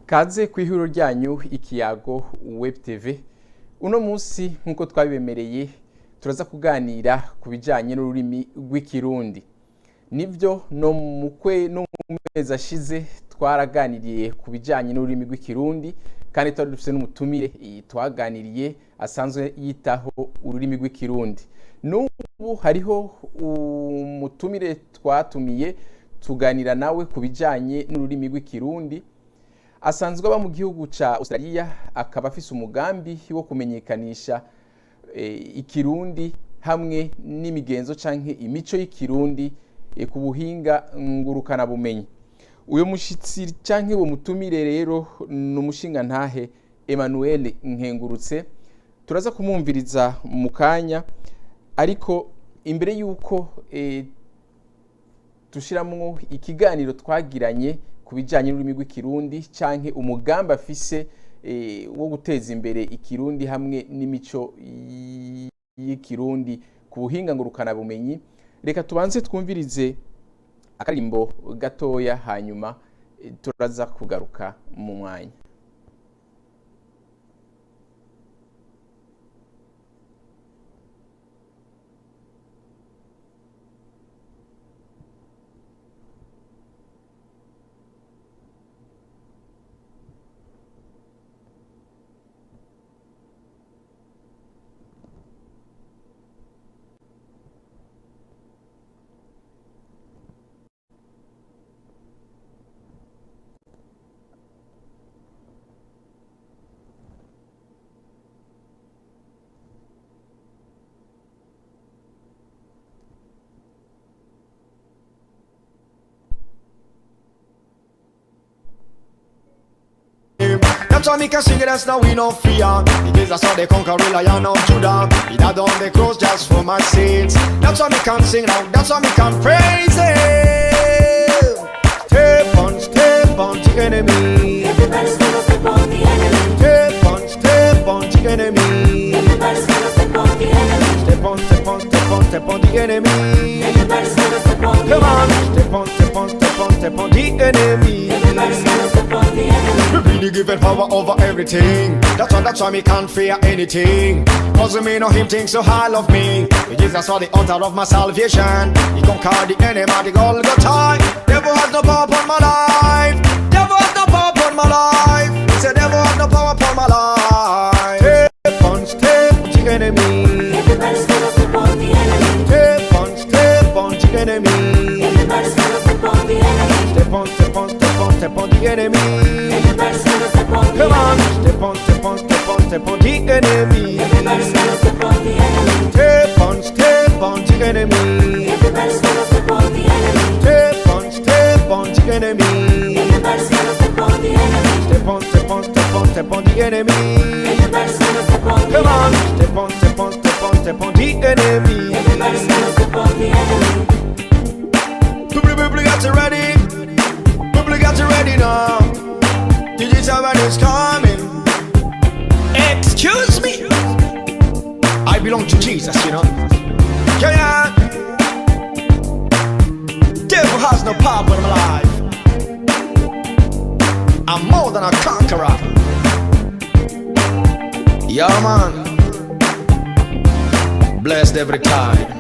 Kaze kw'ihuriro ryanyu Ikiyago Web TV. Uno munsi nkuko twabibemereye turaza kuganira ku bijanye n'ururimi rw'ikirundi. Nivyo no mu mezi ashize twaraganiriye ku bijanye n'ururimi rw'ikirundi kandi twari dufise n'umutumire twaganiriye asanzwe yitaho ururimi rw'ikirundi. N'ubu hariho umutumire twatumiye tuganira nawe ku bijanye n'ururimi rw'ikirundi. Asanzwe aba mu gihugu ca Australiya, akaba afise umugambi wo kumenyekanisha ikirundi hamwe n'imigenzo canke imico y'ikirundi ku buhinga ngurukana bumenyi. Uyo mushitsi canke uwo mutumire rero n'umushinga ntahe Emmanuel Nkengurutse. Turaza kumwumviriza mu kanya, ariko imbere yuko tushiramwo ikiganiro twagiranye ku bijanye n'ururimi rw'ikirundi canke umugambi afise wo guteza imbere ikirundi hamwe n'imico y'ikirundi ku buhinga ngurukana bumenyi, reka tubanze twumvirize akarimbo gatoya hanyuma turaza kugaruka mu mwanya. That's why me can sing it, that's now we no fear. Because I saw the conquer lion of Judah. He died on the cross just for my sins. That's why me can sing now, that's why me can praise him. Step on the enemy. Everybody's gonna step on the enemy. Step on the enemy. Everybody's gonna step on the enemy. Step on the enemy. Everybody's gonna step on the enemy. Come on, step on the enemy. Everybody's gonna step on the enemy. We really given power over everything. That's why me can't fear anything. Cause me know him think so high of me. Jesus saw the altar of my salvation. He conquered the enemy, the Golgotha. Devil has no power upon my life. Devil has no power upon my life. He said devil has no power upon my life. Step on the enemy. Everybody's gonna step on the enemy. Step on the enemy. Everybody's gonna step on the enemy. Step on the enemy. Everybody's gonna step on the Come on, enemy. step on the enemy. Everybody's gonna step on the enemy. Step on the enemy. Everybody's gonna step on the enemy. Step on the enemy. Everybody's gonna step on the enemy. Step on the enemy. Everybody's gonna step on the Come on, enemy. step on the enemy. Everybody's gonna step on the enemy. People got you ready. People got you ready now. Digital man is coming. Excuse me. I belong to Jesus, you know. Yeah. Devil has no power in my life. I'm more than a conqueror. Yeah, man. Blessed every time.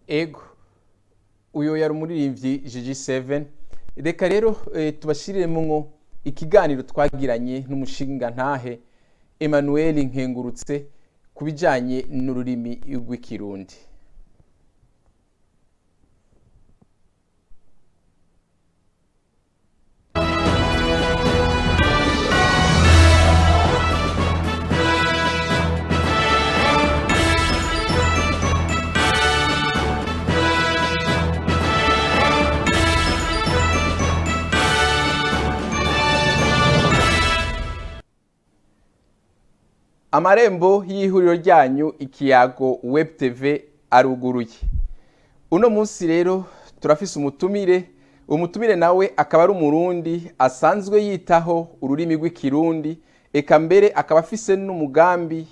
Ego, uyo yari umuririmbyi GG7. Reka rero tubashiriremwo ikiganiro twagiranye n'umushinga ntahe Emmanuel Nkengurutse ku bijanye n'ururimi rw'ikirundi. Amarembo y'ihuriro ryanyu Ikiyago Web TV aruguruye. Uno munsi rero turafise umutumire nawe akaba ari umurundi asanzwe yitaho ururimi rw'ikirundi, eka mbere akaba afise n'umugambi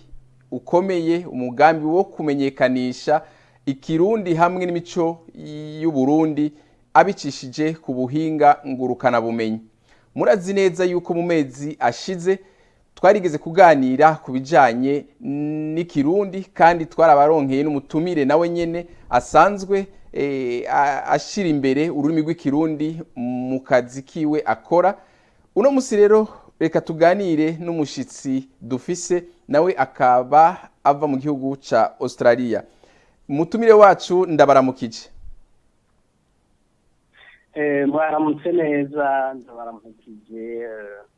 ukomeye, umugambi wo kumenyekanisha ikirundi hamwe n'imico y'Uburundi abicishije ku buhinga ngurukana bumenyi. Murazi neza yuko mu mezi ashize twarigeze kuganira ku bijanye n'ikirundi, kandi twarabaronkeye n'umutumire nawe nyene asanzwe ashira imbere ururimi rw'ikirundi mu kazi kiwe akora. Uno musi rero reka tuganire n'umushitsi dufise, nawe akaba ava mu gihugu ca Australiya. Umutumire wacu ndabaramukije. Mwaramutse neza, ndabaramukije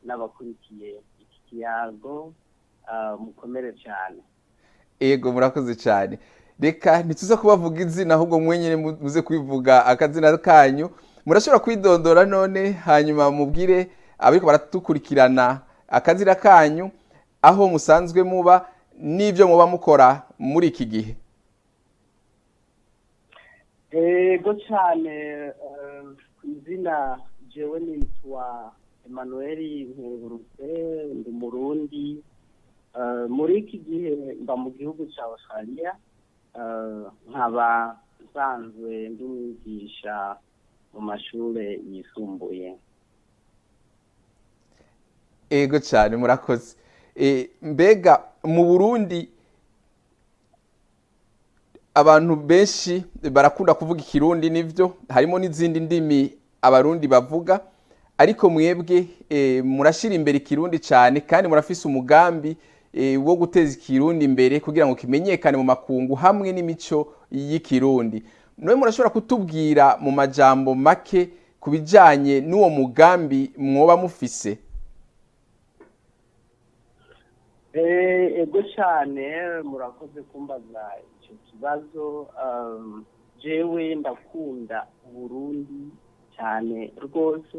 n'abakurikiye iki kiyago, mukomere cyane. Ego murakoze cyane. Reka ntituza kubavuga izina, ahubwo mwenyene muze kwivuga akazina kanyu. Murashobora kwidondora none, hanyuma mubwire abiko baratukurikirana akazina kanyu, aho musanzwe muba n'ivyo muba mukora muri iki gihe. Ego cyane, izina jewe nitwa Emmanuel Nkengurutse, ndi umurundi. Muri iki gihe mba mu gihugu cya Australiya, nkaba nsanzwe ndi umwigisha mu mashuri yisumbuye. Ego cyane murakoze. Mbega mu Burundi abantu benshi barakunda kuvuga ikirundi, nivyo harimo n'izindi ndimi abarundi bavuga, ariko mwebwe murashira imbere ikirundi cyane, kandi murafise umugambi wo guteza ikirundi imbere kugira ngo kimenyekane mu makungu hamwe n'imico y'ikirundi. None murashobora kutubwira mu majambo make kubijanye n'uwo mugambi mwoba mufise? Ego cyane, murakoze kumbaza icyo kibazo. Jewe ndakunda Uburundi cyane rwose,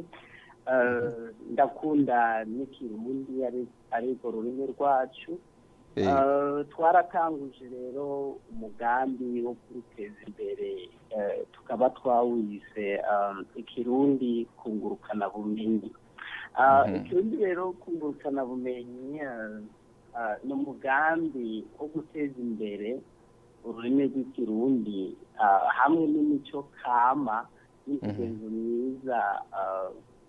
ndakunda n'ikirundi ariko ururimi rwacu. Twaratanguje rero umugambi wo kuruteza imbere, tukaba twawise ikirundi kungurukana bumenyi. Ikirundi rero kungurukana bumenyi ni umugambi wo guteza imbere ururimi rw'ikirundi hamwe n'imico kama n'imigenzo myiza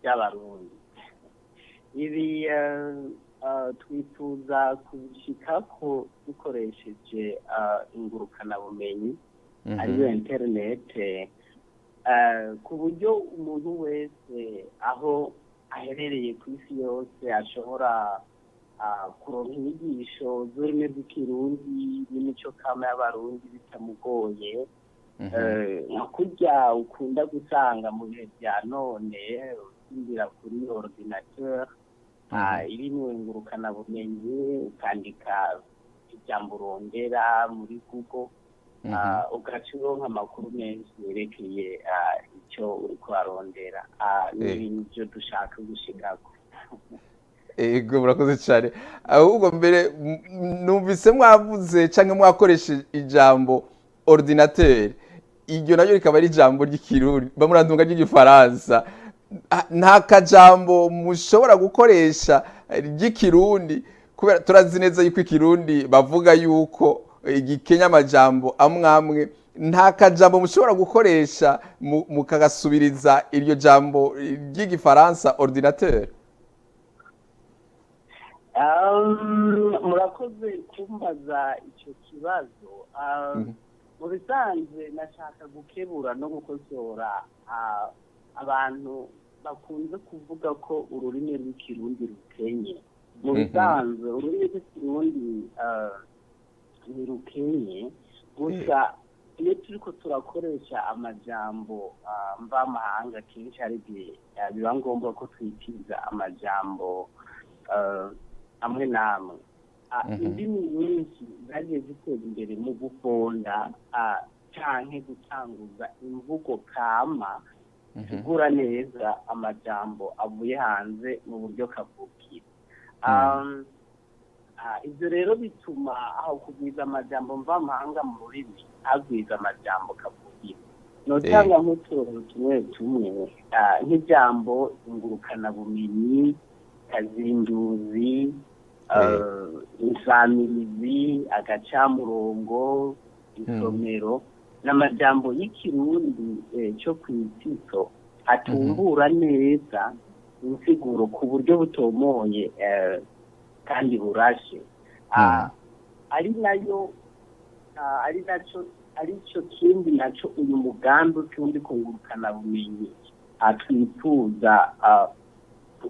by'abarundi. Ibi twifuza kubishikako dukoresheje ingurukanabumenyi ariyo interinete, ku buryo umuntu wese aho aherereye ku isi yose ashobora kuronka inyigisho z'ururimi rw'ikirundi n'imico kama y'abarundi bitamugoye. Nka kurya ukunda gusanga mu bihe bya none usimbira kuri ordinateur irimwo ingurukanabumenyi, ukandika ijambo urondera muri Google, ugaca uronka amakuru menshi yerekeye icyo uriko arondera. Ni ibintu byo dushaka gushikako. Ego murakoze cyane. Ahubwo mbere numvise mwavuze canke mwakoresha ijambo ordinateur, iryo naryo rikaba ari ijambo ry'ikirundi bamurandunga ry'igifaransa. Nta kajambo mushobora gukoresha ry'ikirundi, kubera turazi neza yuko ikirundi bavuga yuko igikenya amajambo amwamwe. Nta kajambo mushobora gukoresha mukagasubiriza iryo jambo ry'igifaransa ordinateur? Murakoze kumbaza icyo kibazo. Mu bisanzwe nashaka gukebura no gukosora abantu bakunze kuvuga ko ururimi rw'ikirundi rukenye. Mu bisanzwe ururimi rw'ikirundi ni rukenye, gusa iyo turiko turakoresha amajambo mvamahanga kenshi hari igihe biba ngombwa ko twitiza amajambo amwe n'amwe. Indimi nyinshi zagiye ziteza imbere mu gufonda canke gutanguza imvugo kama zigura neza amajambo avuye hanze mu buryo kavukire. Ibyo rero bituma aho kugwiza amajambo mvamahanga mu rurimi hagwiza amajambo kavukire. notanga nk'utuntu tumwe tumwe nk'ijambo ingurukanabumenyi, kazinduzi, insamirizi, agacamurongo, isomero n'amajambo y'ikirundi cyo kw'itsitso atumbura neza insiguro ku buryo butomoye kandi burashe, ari nayo arico kindi naco uyu mugambi cyundi kungurukana bumenyi atwifuza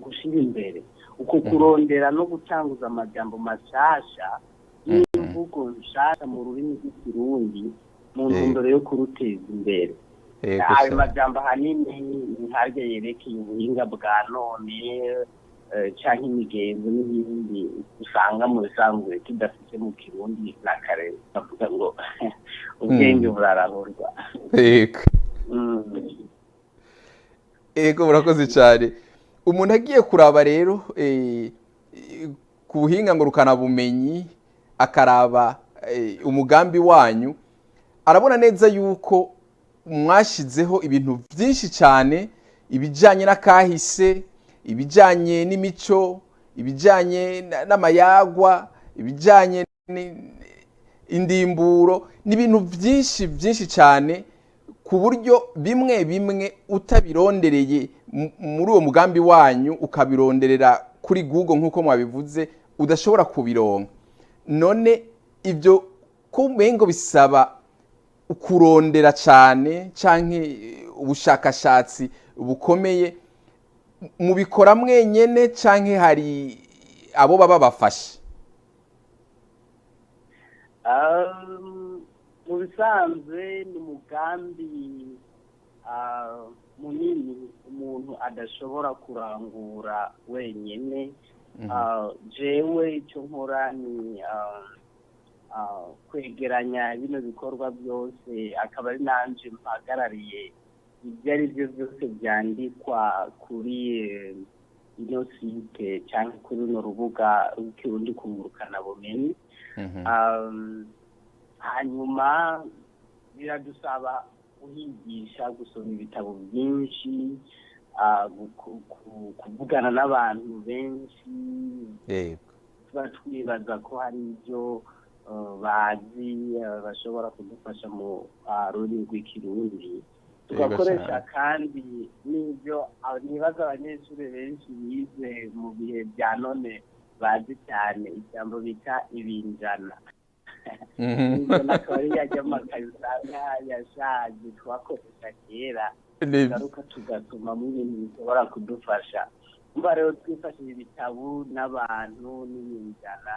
gushira imbere uko kurondera no gutanguza amajambo mashasha n'imvugo nshasha mu rurimi rw'ikirundi mu ntumbero yo kuruteza imbere. Ayo majambo hanini ntaryo yerekeye ubuhinga bwa none canke imigenzo n'ibindi usanga mu bisanzwe tudafite mu kirundi na kare bavuga ngo ubwenge burarahurwa. Ego murakoze cyane. Umuntu agiye kuraba rero ku buhinga ngurukana bumenyi akaraba umugambi wanyu arabona neza yuko mwashizeho ibintu byinshi cyane, ibijanye n'akahise, ibijanye n'imico, ibijanye n'amayagwa, ibijanye indimburo, n'ibintu byinshi byinshi cyane ku buryo bimwe bimwe utabirondereye muri uwo mugambi wanyu ukabironderera kuri Google nk'uko mwabivuze udashobora kubironka. None ibyo kumengo bisaba kurondera cyane canke ubushakashatsi bukomeye, mubikora mwenyene canke hari abo baba bafashe? Mu bisanzwe ni umugambi munini umuntu adashobora kurangura wenyene. Jewe icyo nkora ni kwegeranya bino bikorwa byose, akaba ari nanje mpagarariye ibyo ari byo byose byandikwa kuri ino site cyangwa kuri runo rubuga rw'ikirundi kungurukana bumenyi. Hanyuma biradusaba kuhigisha, gusoma ibitabo byinshi, kuvugana n'abantu benshi. Tuba twibaza ko hari ibyo bazi bashobora kudufasha mu rurimi rw'ikirundi, tugakoresha kandi n'ibyo nibaza abanyeshuri benshi bize mu bihe bya none bazi cyane, ijambo bita ibinjana. Akaba ari yajyamakaye usanga yashaje twakoresha kera, tugaruka tugasomamo ibintu bishobora kudufasha. Mba rero twifashishije ibitabo n'abantu n'ibinjana,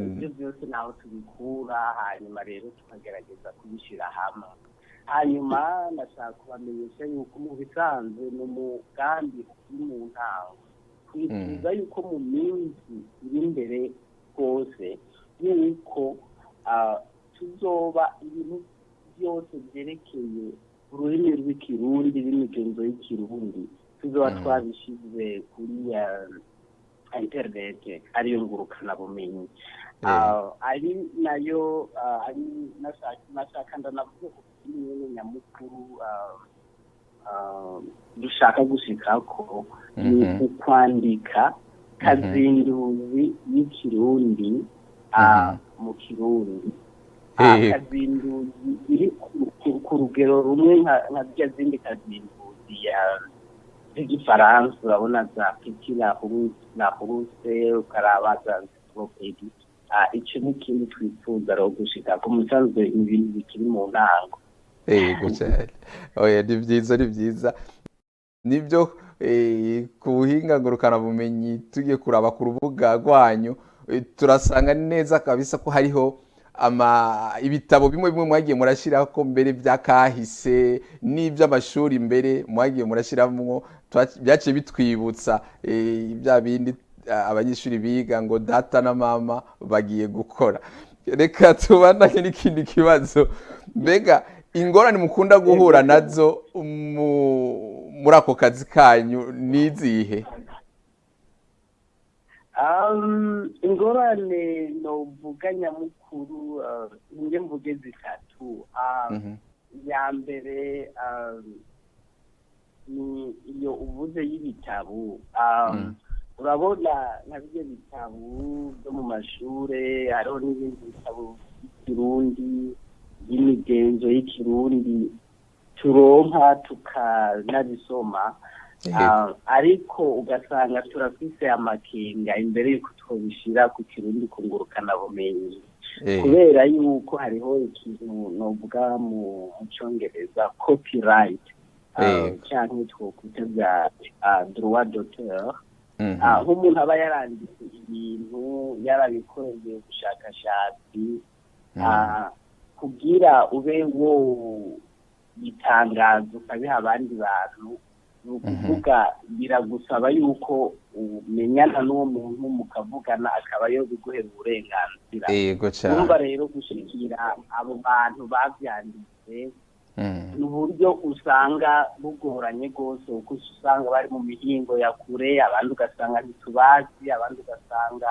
ibyo byose naho tubikura, hanyuma rero tukagerageza kubishyira hamwe. Hanyuma ndashaka kubamenyesha yuko mu bisanzwe ni umugambi uri mu ntango. Twifuza yuko mu minsi iri imbere rwose yuko tuzoba ibintu byose byerekeye ururimi rw'ikirundi n'imigenzo y'ikirundi tuzoba twabishyize kuri interinete, ariyo ngurukana bumenyi. Ari nayo ari nashaka ndanavuga ko nyine nyamukuru dushaka gushikako ni ukwandika kazinduzi y'ikirundi mu kirundi. Kazinduzi iri ku rugero rumwe nka zya zindi kazinduzi z'igifaransa urabona za petit la rousse ukaraba za encyclopédie. Icyo ni ikintu twifuza rero gushika ko musanzwe ibintu bikiri mu ntango. Ni byiza, ni byiza. Nibyo ku buhinga ngurukana bumenyi tugiye kuraba ku rubuga rwanyu turasanga neza kabisa ko hariho ibitabo bimwe bimwe mwagiye murashiraho ko mbere byakahise n'iby'amashuri mbere mwagiye murashiramwo byaciye bitwibutsa bya bindi abanyeshuri biga ngo data na mama bagiye gukora. Reka tubandanye n'ikindi kibazo, mbega ingorane mukunda guhura nazo muri ako kazi kanyu nizihe? Ingorane novuga nyamukuru njye mvuge zitatu. ya mbere ni iyo uvuze y'ibitabo urabona nka byo bitabo byo mu mashure hariho n'ibindi bitabo by'ikirundi y'imigenzo y'ikirundi turonka tukanabisoma ariko ugasanga turafise amakenga imbere y'uko twobishira ku kirundi kungurukana bumenyi kubera yuko hariho ikintu novuga mu Congereza copyright cyangwa twokwita bya droit d'auteur nk'umuntu aba yaranditse ibintu yarabikoreye ubushakashatsi kugira ube wo bitangaza ukabiha abandi bantu ni ukuvuga biragusaba yuko umenyana n'uwo muntu mukavugana akaba yo biguhera uburenganzira urumva rero gushikira abo bantu bavyanditse ni uburyo usanga bugoranye rwose kuko usanga bari mu mihingo ya kure abandi ugasanga ntitubazi abandi ugasanga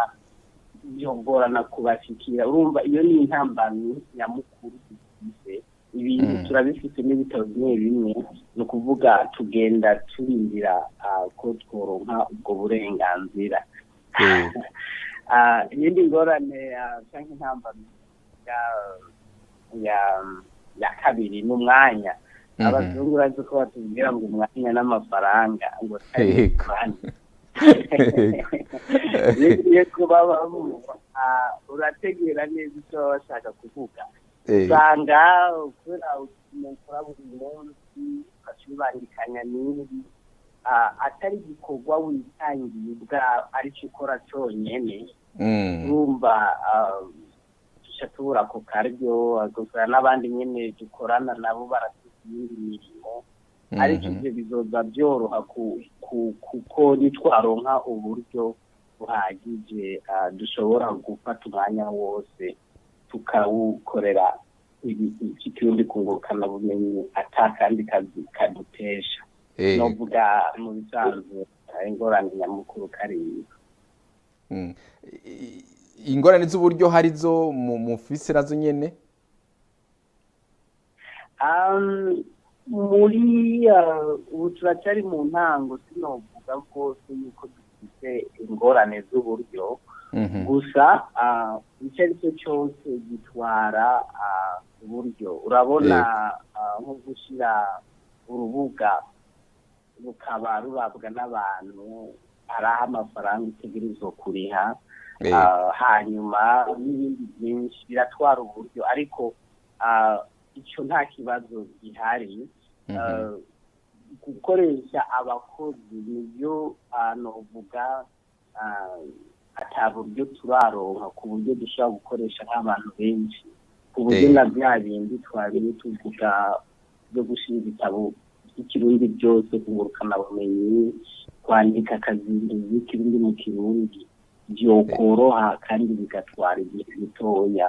byongorana kubashikira urumva iyo ni intambamyi nyamukuru dufise ibintu turabifite n'ibitabo bimwe bimwe ni ukuvuga tugenda turindira ko tworonka ubwo burenganzira iyindi ngorane cyangwa intambamyi ya kabiri ni umwanya abazungu urazi ko batubwira ngo umwanya n'amafaranga ngo iyo kuba urategera neza icyo baba bashaka kuvuga usanga kubera ukora buri munsi ukakibangikanya n'indi atari igikorwa witangiye ubwa aricyo ukora cyonyine urumva tubura ku karyo gusa n'abandi nyine dukorana nabo barafite iyindi mirimo ariko ibyo bizoza byoroha kuko nitwaronka uburyo buhagije dushobora gufata umwanya wose tukawukorera ikirundi kungurukana bumenyi atakandi kazi kadutesha novuga mu bisanzwe ingorane nyamukuru kariya ingorane z'uburyo hari zo mufise nazo nyene muri ubu turacyari mu ntango sinovuga rwose yuko dufite ingorane z'uburyo gusa icyo ari cyo cyose gitwara uburyo urabona nko gushyira urubuga rukaba rurabwa n'abantu hari aho amafaranga utegerezwa kuriha hanyuma n'ibindi byinshi biratwara uburyo ariko icyo nta kibazo gihari gukoresha abakozi nibyo novuga ataburyo turaronka ku buryo dushobora gukoresha nk'abantu benshi ku buryo na bya bindi twabiri tuvuga byo gushyira ibitabo by'ikirundi byose kungurukana bumenyi kwandika akazinduzi z'ikirundi mu kirundi byokoroha kandi bigatwara igihe gitoya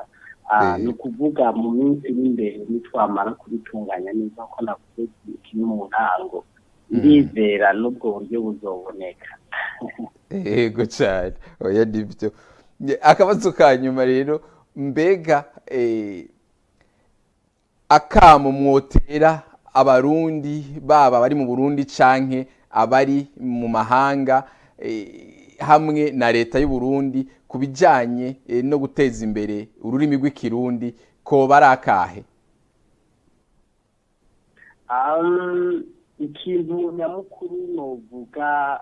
ni ukuvuga mu minsi n'imbere nitwamara kubitunganya neza ko navuze kimwe mu ntango ndizera n'ubwo buryo buzoboneka yego cyane oya nibyo akabazo ka nyuma rero mbega akamo mwotera abarundi baba bari mu Burundi canke abari mu mahanga hamwe na leta y'u Burundi kubijanye no guteza imbere ururimi rw'ikirundi ko barakahe ikintu nyamukuru novuga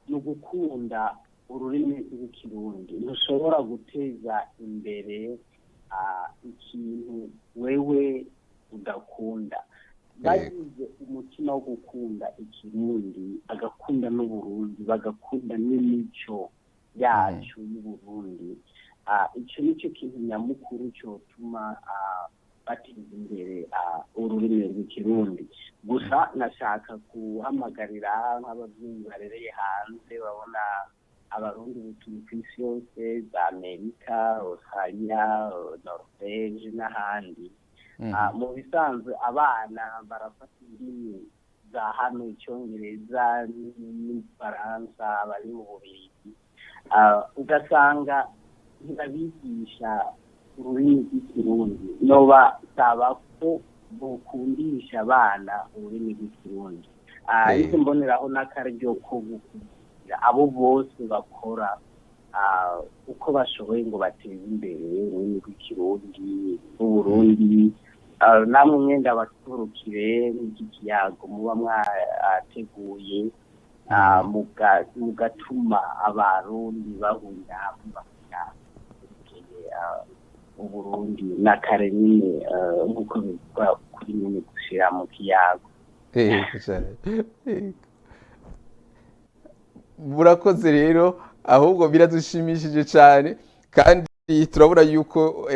no gukunda ururimi rw'ikirundi ntushobora guteza imbere ikintu wewe udakunda bagize umutima wo gukunda ikirundi bagakunda n'uburundi bagakunda n'imico yacu y'uburundi icyo nicyo kintu nyamukuru cyotuma bateza imbere ururimi rw'ikirundi gusa nashaka guhamagarira nk'ababyeyi barereye hanze babona abarundi butuye ku isi yose za Amerika Australiya Norvege n'ahandi mu bisanzwe abana barafata indimi za hano icyongereza n'ifaransa bari mu Bubiligi ugasanga ntibabigisha ururimi rw'ikirundi noba saba ko bukundisha abana ururimi rw'ikirundi ariko mboneraho n'akaryo ko gukundira abo bose bakora uko bashoboye ngo bateze imbere ururimi rw'ikirundi n'uburundi namwe mwenda baturukire n'iki kiyago muba mwateguye mugatuma abarundi bahurira hamwe uburundi n'akare nyine nk'uko bivuga kuri nyine gushira mu kiyago murakoze rero ahubwo biradushimishije cyane kandi turabura yuko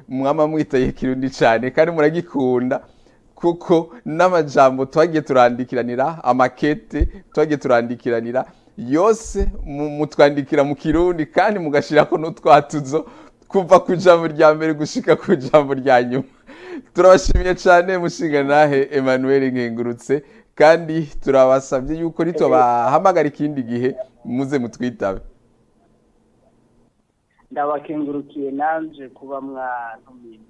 mwama mwitaye ikirundi cyane kandi muragikunda kuko n'amajambo twagiye turandikiranira amakete twagiye turandikiranira yose mutwandikira mu kirundi kandi mugashirako n'utwatuzo kuva ku jambo rya mbere gushika ku jambo rya nyuma. Turabashimiye cyane mushinganahe Emmanuel Nkengurutse kandi turabasabye yuko nitwabahamagara ikindi gihe muze mutwitabe. Ndabakengurukiye nanje kuba mwantumiye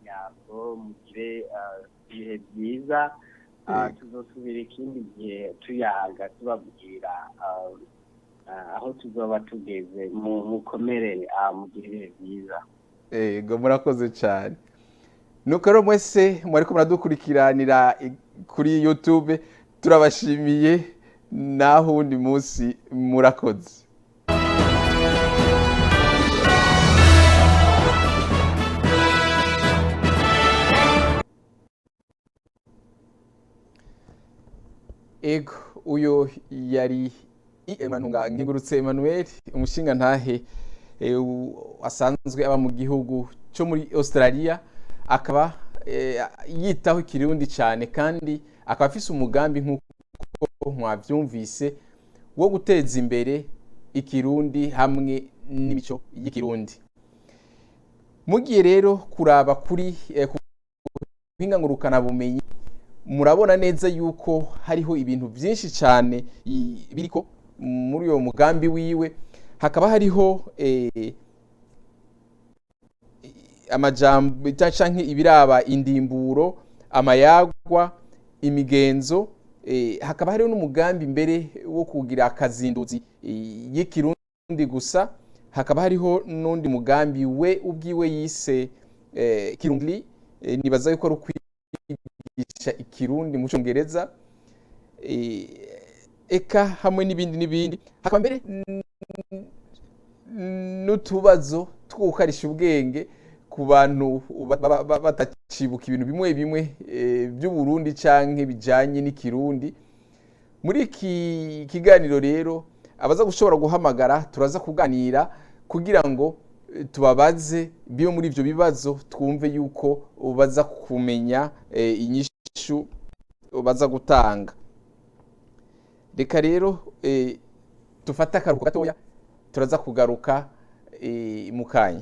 yabo mugire ibihe byiza tuzosubira ikindi gihe tuyaga tubabwira aho tuzoba tugeze mukomere mugire ibihe byiza. Ego murakoze cyane. Nuko rero mwese mwariko muradukurikiranira kuri YouTube turabashimiye naho undi munsi murakoze. Ego uyo yari Emmanuel Nkengurutse Emmanuel umushinga ntahe asanzwe aba mu gihugu cyo muri Australiya akaba yitaho ikirundi cyane kandi akaba afise umugambi nk'uko mwavyumvise wo guteza imbere ikirundi hamwe n'imico y'ikirundi. Mugiye rero kuraba kuri kuhingangurukana bumenyi murabona neza yuko hariho ibintu byinshi cyane biriko muri uyo mugambi wiwe hakaba hariho amajambo canke ibiraba indimburo amayagwa imigenzo hakaba hariho n'umugambi mbere wo kugira akazinduzi y'ikirundi gusa hakaba hariho n'undi mugambi we ubwiwe yise kirundi nibaza yuko ari kwigisha ikirundi mu Cyongereza eka hamwe n'ibindi hakaba mbere n'utubazo two gukarisha ubwenge ku bantu batacibuka ibintu bimwe bimwe by'Uburundi canke bijanye n'ikirundi. Muri iki kiganiro rero abaza gushobora guhamagara turaza kuganira kugira ngo tubabaze biyo muri ivyo bibazo twumve yuko baza kumenya inyishu baza gutanga. Reka rero tufata akaruhuko gatoya turaza kugaruka mu kanya.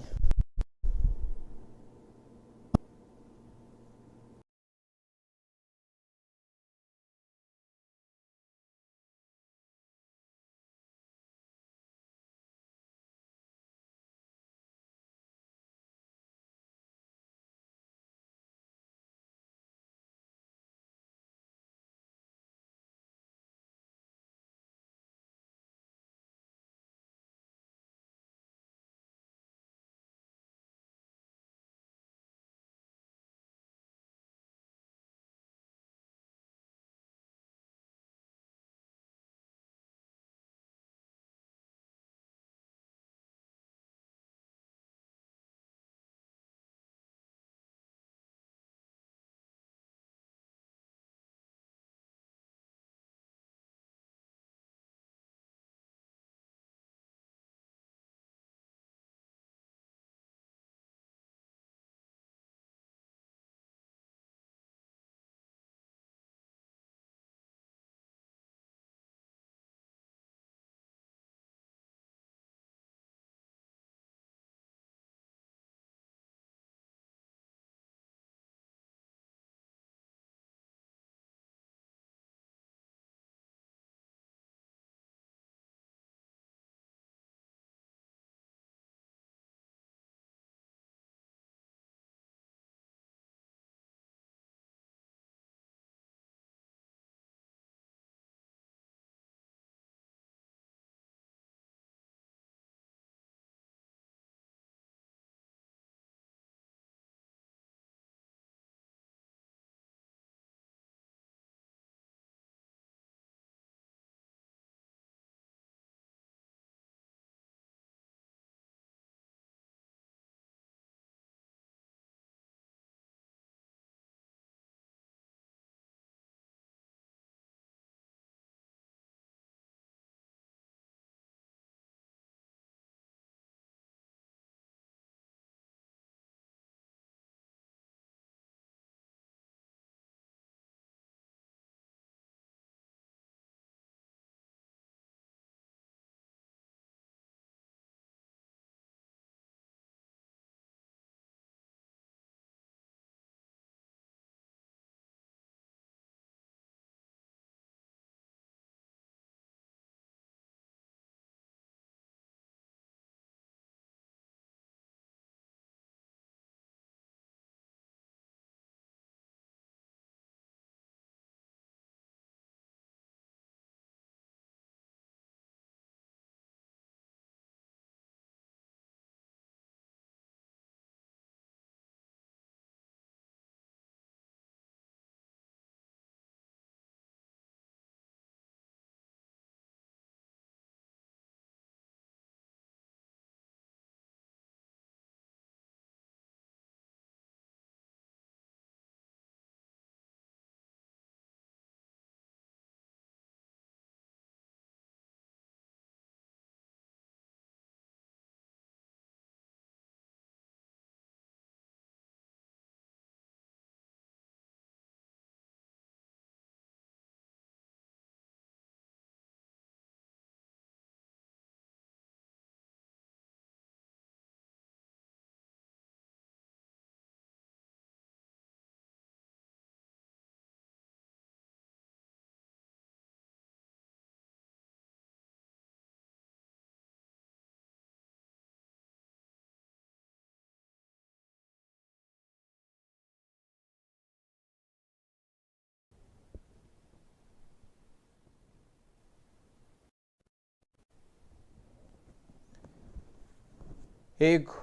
Ego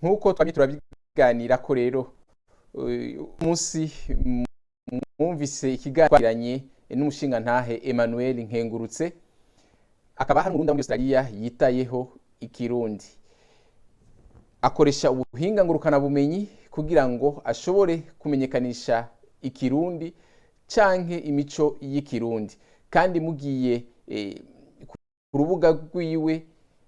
nkuko twari turabiganira ko rero umunsi mwumvise ikiganiranye n'umushinga ntahe Emmanuel Nkengurutse akaba hari umurundi muri Australiya yitayeho ikirundi akoresha ubuhinga ngurukana bumenyi kugira ngo ashobore kumenyekanisha ikirundi canke imico y'ikirundi kandi mugiye ku rubuga rwiwe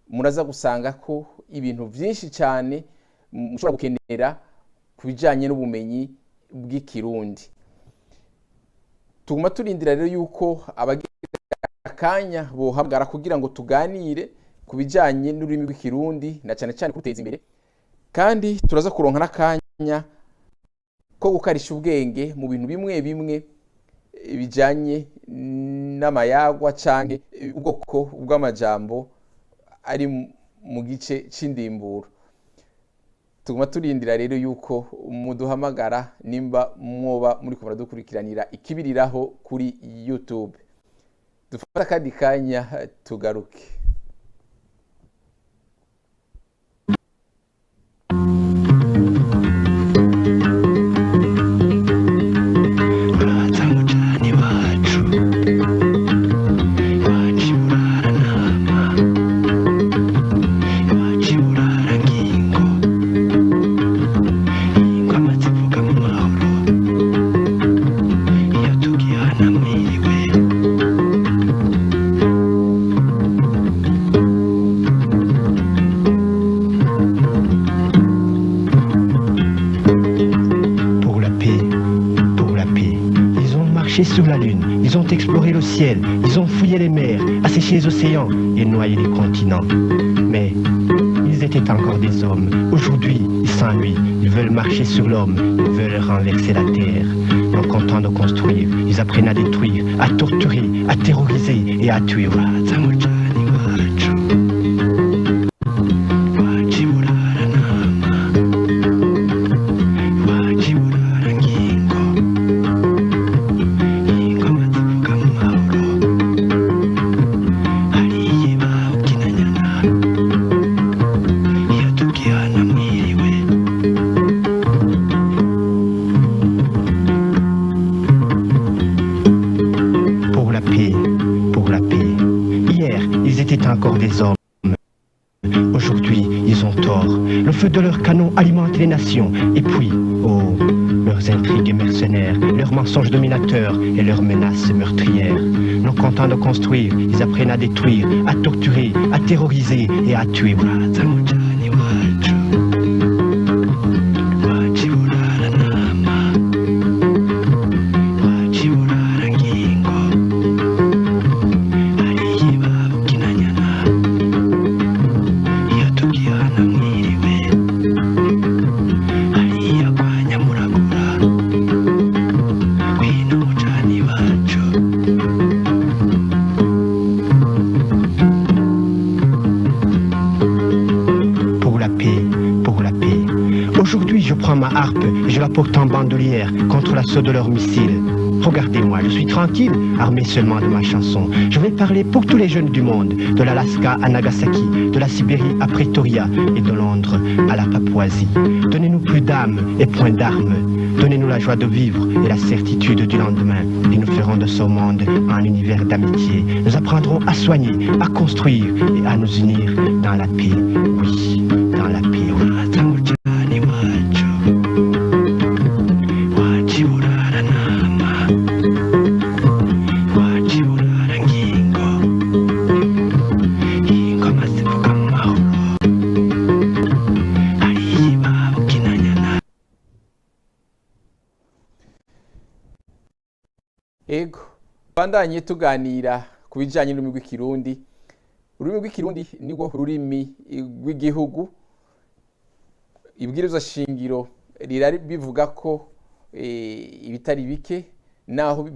muraza gusanga ko ibintu vyinshi cyane mushobora gukenera kubijanye n'ubumenyi bw'ikirundi. Tuguma turindira rero yuko abagira akanya bohamagara kugira ngo tuganire kubijanye n'ururimi rw'ikirundi na cyane cyane kuteza imbere, kandi turaza kuronka n'akanya ko gukarisha ubwenge mu bintu bimwe bimwe bijanye n'amayagwa canke ubwoko bw'amajambo ari mu gice c'indimburo. Tuguma turindira rero yuko muduhamagara nimba mwoba muri kumara dukurikiranira ikibiriraho kuri YouTube. Dufata kandi kanya tugaruke. Sur la lune, ils ont exploré le ciel, ils ont fouillé les mers, asséché les océans et noyé les continents. Mais ils étaient encore des hommes. Aujourd'hui, ils s'ennuient, ils veulent marcher sur l'homme, ils veulent renverser la terre. Non contents de construire, ils apprennent à détruire, à torturer, à terroriser et à tuer. Encore des hommes. Aujourd'hui, ils ont tort. Le feu de leurs canons alimente les nations. Et puis, oh, leurs intrigues mercenaires, leurs mensonges dominateurs et leurs menaces meurtrières. Non contents de construire, ils apprennent à détruire, à torturer, à terroriser et à tuer. Ma harpe, je la porte en bandolière contre l'assaut de leurs missiles. Regardez-moi, je suis tranquille, armé seulement de ma chanson. Je vais parler pour tous les jeunes du monde, de l'Alaska à Nagasaki, de la Sibérie à Pretoria et de Londres à la Papouasie. Donnez-nous plus d'âme et point d'armes. Donnez-nous la joie de vivre et la certitude du lendemain. Et nous ferons de ce monde un univers d'amitié. Nous apprendrons à soigner, à construire et à nous unir dans la paix. Oui, dans la paix. Ego bandanye tuganira kubijanye n'ururimi rw'ikirundi. Ururimi rw'ikirundi nirwo rurimi rw'igihugu. Ibwirizwa shingiro rirari bivuga ko ibitari bike naho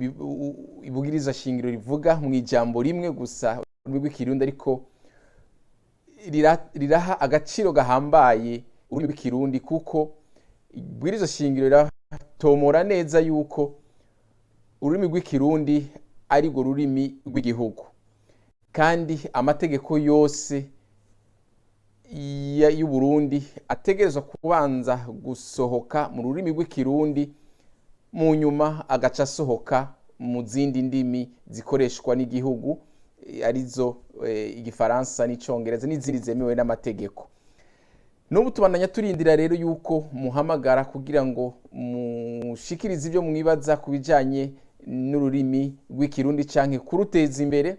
ibwirizwa shingiro rivuga mu ijambo rimwe gusa ururimi rw'ikirundi, ariko riraha agaciro gahambaye ururimi rw'ikirundi kuko ibwirizwa shingiro riratomora neza yuko ururimi rw'ikirundi ari rwo rurimi rw'igihugu, kandi amategeko yose y'u Burundi ategerezwa kubanza gusohoka mu rurimi rw'ikirundi mu nyuma agaca asohoka mu zindi ndimi zikoreshwa n'igihugu arizo igifaransa n'icongereza n'izindi zemewe n'amategeko. N'ubu tubandanya turindira rero yuko muhamagara kugira ngo mushikirize ibyo mwibaza ku bijanye n'ururimi rw'ikirundi canke kuruteza imbere.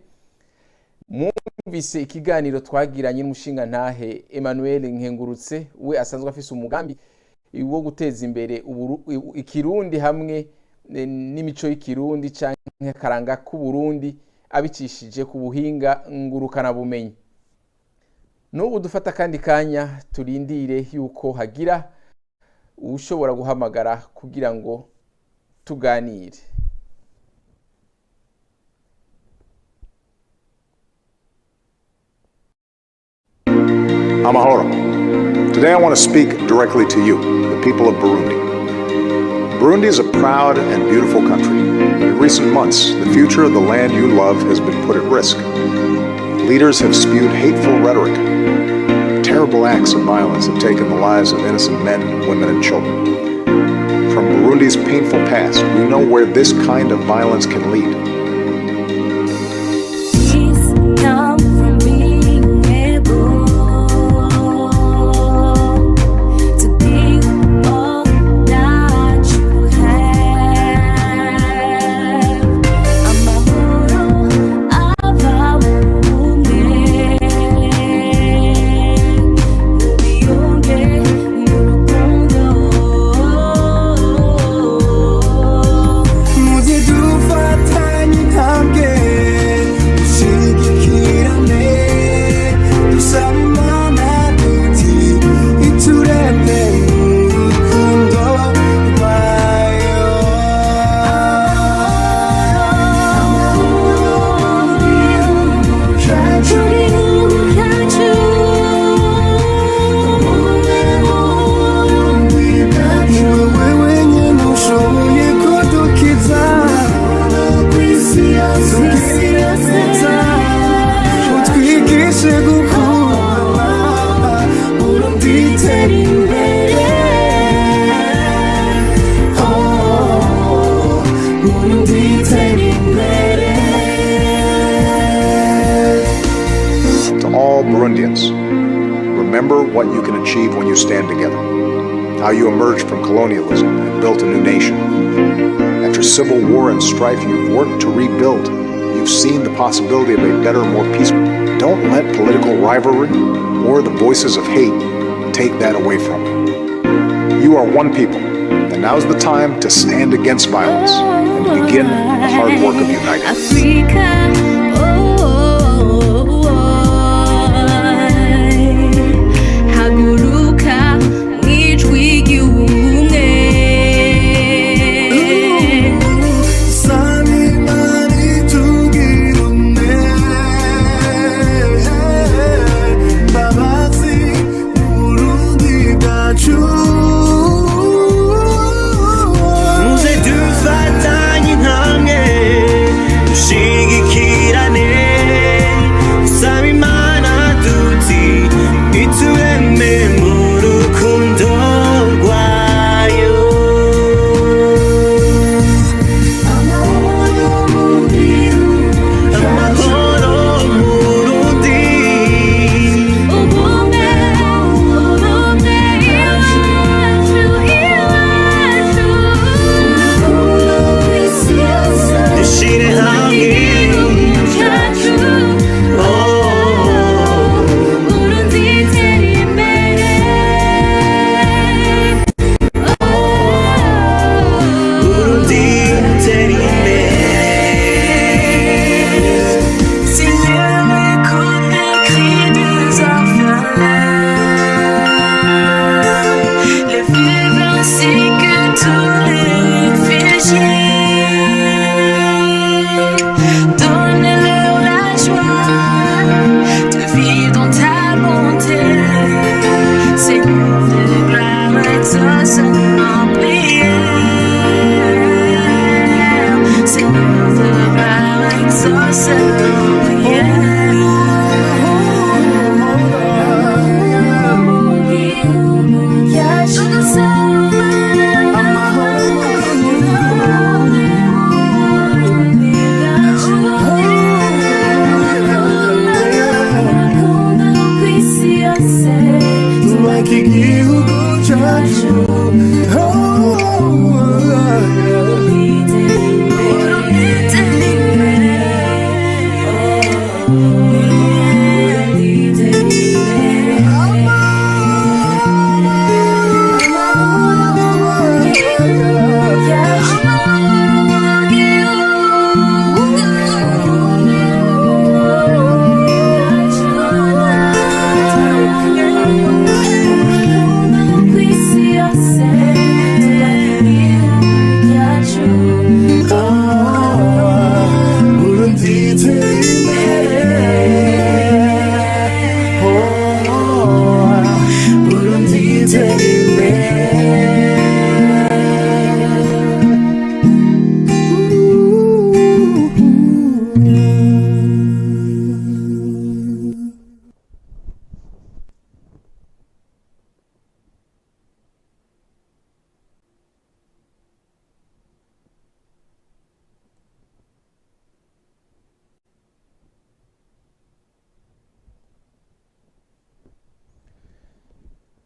Mwumvise ikiganiro twagiranye n'umushinga ntahe Emmanuel Nkengurutse, we asanzwe afise umugambi wo guteza imbere ikirundi hamwe n'imico y'ikirundi canke karanga ku Burundi abicishije ku buhinga ngurukana bumenyi. N'ubu dufata kandi kanya turindire yuko hagira ushobora guhamagara kugira ngo tuganire. Amahoro. Today I want to speak directly to you, the people of Burundi. Burundi is a proud and beautiful country. In recent months, the future of the land you love has been put at risk. Leaders have spewed hateful rhetoric. Terrible acts of violence have taken the lives of innocent men, women, and children. From Burundi's painful past, we know where this kind of violence can lead. Burundians, remember what you can achieve when you stand together, how you emerged from colonialism and built a new nation. After civil war and strife, you've worked to rebuild. You've seen the possibility of a better, more peaceful. Don't let political rivalry or the voices of hate take that away from you. You are one people, and now's the time to stand against violence and to begin the hard work of uniting. Africa. Haguruka mwijwi gihugu Sanimani tugirumne Babazi Burundi bwacu Muze dufatanye intambwe dushigikira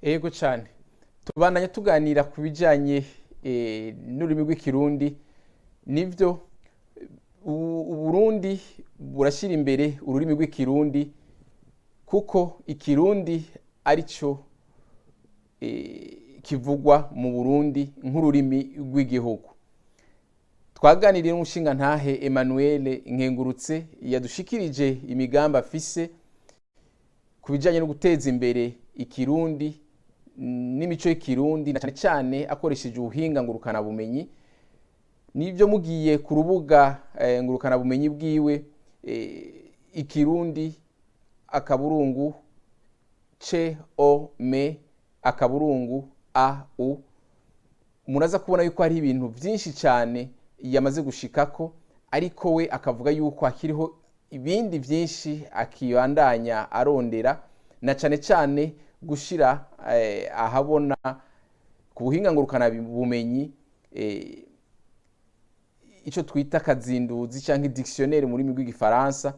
Ego cyane tubandanya tuganira ku bijyanye n'ururimi rw'ikirundi. Nibyo uburundi burashyira imbere ururimi rw'ikirundi kuko ikirundi aricyo kivugwa mu Burundi nk'ururimi rw'igihugu. Twaganiriye n'umushinga ntahe Emmanuel Nkengurutse yadushikirije imigambi afise ku bijyanye no guteza imbere ikirundi n'imico y'ikirundi na cyane cyane akoresheje ubuhinga ngurukana bumenyi. Nibyo mugiye ku rubuga ngurukana bumenyi bwiwe ikirundi akaburungu akaburungu au muraza kubona yuko hari ibintu byinshi cyane yamaze gushikako, ariko we akavuga yuko akiriho ibindi byinshi akibandanya arondera, na cyane cyane gushira ahabona ku buhinga ngurukana bumenyi icyo twita kazinduzi cyangwa dictionnaire muri rw'igifaransa,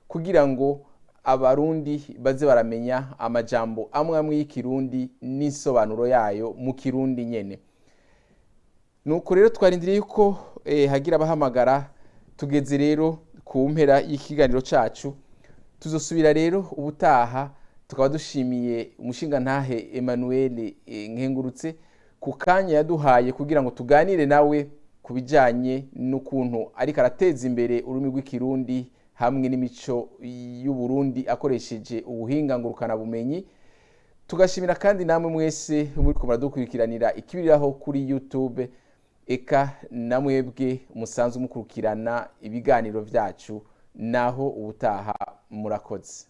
kugira ngo abarundi baze baramenya amajambo amwe amwe y'ikirundi n'isobanuro yayo mu kirundi nyene. Nuko rero twarindiriye yuko hagira abahamagara. Tugeze rero ku mpera y'ikiganiro cacu, tuzosubira rero ubutaha. Tukaba dushimiye umushinga ntahe Emmanuel Nkengurutse ku kanya yaduhaye kugira ngo tuganire nawe ku bijyanye n'ukuntu ariko arateza imbere ururimi rw'ikirundi hamwe n'imico y'Uburundi akoresheje ubuhinga ngurukana bumenyi. Tugashimira kandi namwe mwese muri ko muradukurikiranira ikibiriraho kuri YouTube, eka namwebwe musanzwe mukurikirana ibiganiro byacu. Naho ubutaha murakoze.